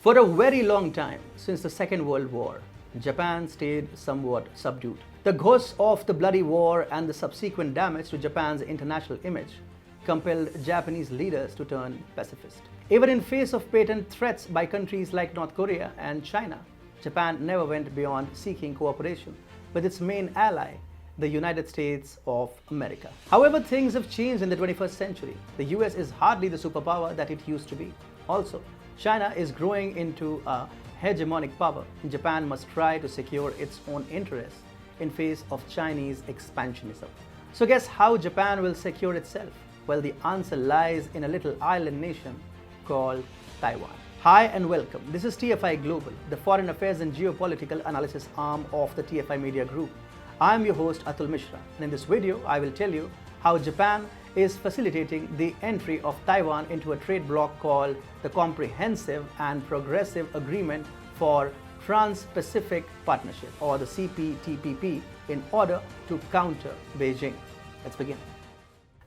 For a very long time, since the Second World War, Japan stayed somewhat subdued. The ghosts of the bloody war and the subsequent damage to Japan's international image compelled Japanese leaders to turn pacifist. Even in face of patent threats by countries like North Korea and China, Japan never went beyond seeking cooperation with its main ally, the United States of America. However, things have changed in the 21st century. The US is hardly the superpower that it used to be. Also, China is growing into a hegemonic power. Japan must try to secure its own interests in face of Chinese expansionism. So guess how Japan will secure itself? Well, the answer lies in a little island nation called Taiwan. Hi and welcome. This is TFI Global, the foreign affairs and geopolitical analysis arm of the TFI Media Group. I am your host Atul Mishra, and in this video I will tell you how Japan is facilitating the entry of Taiwan into a trade bloc called the Comprehensive and Progressive Agreement for Trans-Pacific Partnership, or the CPTPP, in order to counter Beijing. Let's begin.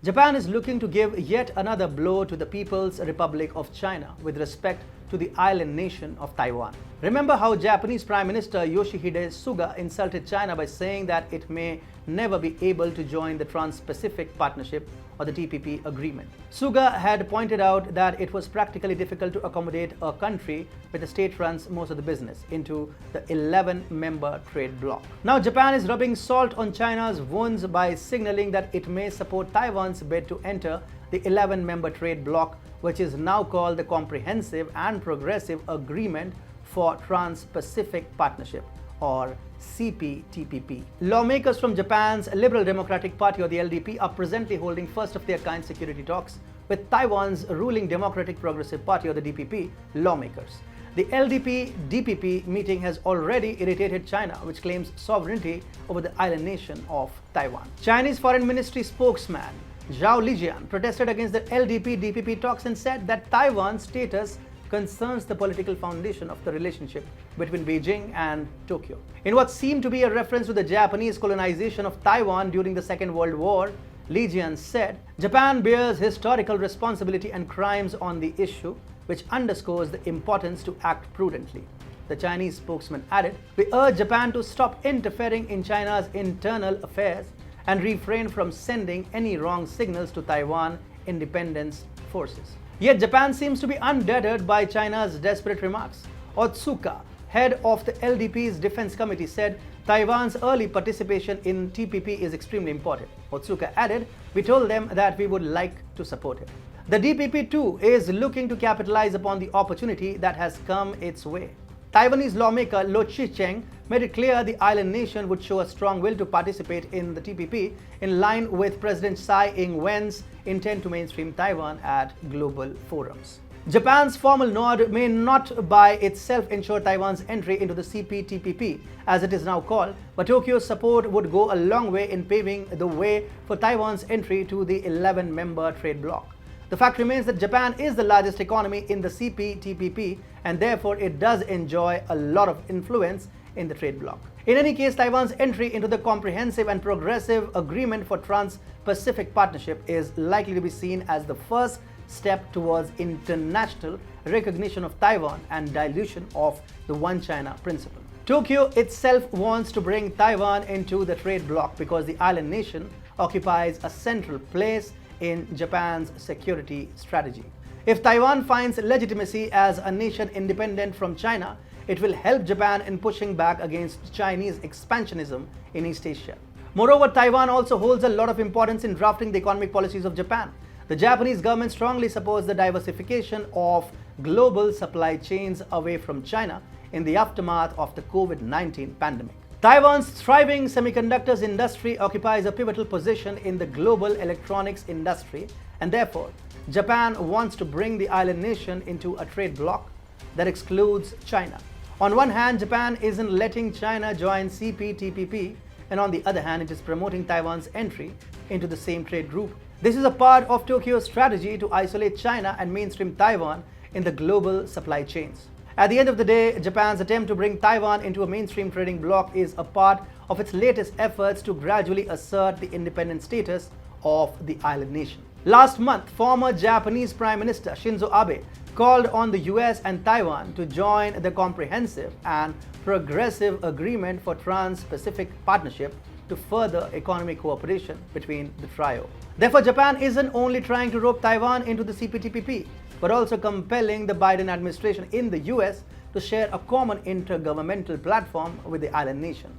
Japan is looking to give yet another blow to the People's Republic of China with respect to the island nation of Taiwan. Remember how Japanese Prime Minister Yoshihide Suga insulted China by saying that it may never be able to join the Trans-Pacific Partnership, or the TPP agreement. Suga had pointed out that it was practically difficult to accommodate a country where the state runs most of the business into the 11-member trade bloc. Now Japan is rubbing salt on China's wounds by signaling that it may support Taiwan's bid to enter the 11-member trade bloc, which is now called the Comprehensive and Progressive Agreement for Trans-Pacific Partnership, or CPTPP. Lawmakers from Japan's Liberal Democratic Party, or the LDP, are presently holding first-of-their-kind security talks with Taiwan's ruling Democratic Progressive Party, or the DPP, lawmakers. The LDP-DPP meeting has already irritated China, which claims sovereignty over the island nation of Taiwan. Chinese Foreign Ministry spokesman Zhao Lijian protested against the LDP-DPP talks and said that Taiwan's status concerns the political foundation of the relationship between Beijing and Tokyo. In what seemed to be a reference to the Japanese colonization of Taiwan during the Second World War, Lijian said, "Japan bears historical responsibility and crimes on the issue, which underscores the importance to act prudently." The Chinese spokesman added, "We urge Japan to stop interfering in China's internal affairs and refrain from sending any wrong signals to Taiwan independence forces." Yet Japan seems to be undeterred by China's desperate remarks. Otsuka, head of the LDP's Defense Committee, said Taiwan's early participation in TPP is extremely important. Otsuka added, "We told them that we would like to support it." The DPP too is looking to capitalize upon the opportunity that has come its way. Taiwanese lawmaker Lo Chi-cheng made it clear the island nation would show a strong will to participate in the TPP, in line with President Tsai Ing-wen's intent to mainstream Taiwan at global forums. Japan's formal nod may not by itself ensure Taiwan's entry into the CPTPP, as it is now called, but Tokyo's support would go a long way in paving the way for Taiwan's entry to the 11-member trade bloc. The fact remains that Japan is the largest economy in the CPTPP, and therefore it does enjoy a lot of influence in the trade bloc. In any case, Taiwan's entry into the Comprehensive and Progressive Agreement for Trans-Pacific Partnership is likely to be seen as the first step towards international recognition of Taiwan and dilution of the One China principle. Tokyo itself wants to bring Taiwan into the trade bloc because the island nation occupies a central place in Japan's security strategy. If Taiwan finds legitimacy as a nation independent from China, it will help Japan in pushing back against Chinese expansionism in East Asia. Moreover, Taiwan also holds a lot of importance in drafting the economic policies of Japan. The Japanese government strongly supports the diversification of global supply chains away from China in the aftermath of the COVID-19 pandemic. Taiwan's thriving semiconductors industry occupies a pivotal position in the global electronics industry, and therefore Japan wants to bring the island nation into a trade bloc that excludes China. On one hand, Japan isn't letting China join CPTPP, and on the other hand, it is promoting Taiwan's entry into the same trade group. This is a part of Tokyo's strategy to isolate China and mainstream Taiwan in the global supply chains. At the end of the day, Japan's attempt to bring Taiwan into a mainstream trading bloc is a part of its latest efforts to gradually assert the independent status of the island nation. Last month, former Japanese Prime Minister Shinzo Abe called on the US and Taiwan to join the comprehensive and progressive agreement for Trans-Pacific Partnership to further economic cooperation between the trio. Therefore, Japan isn't only trying to rope Taiwan into the CPTPP, but also compelling the Biden administration in the US to share a common intergovernmental platform with the island nation.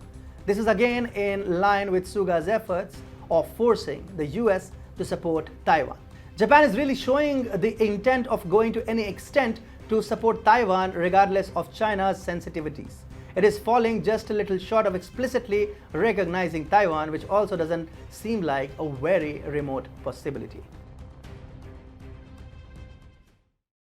This is again in line with Suga's efforts of forcing the US to support Taiwan. Japan is really showing the intent of going to any extent to support Taiwan regardless of China's sensitivities. It is falling just a little short of explicitly recognizing Taiwan, which also doesn't seem like a very remote possibility.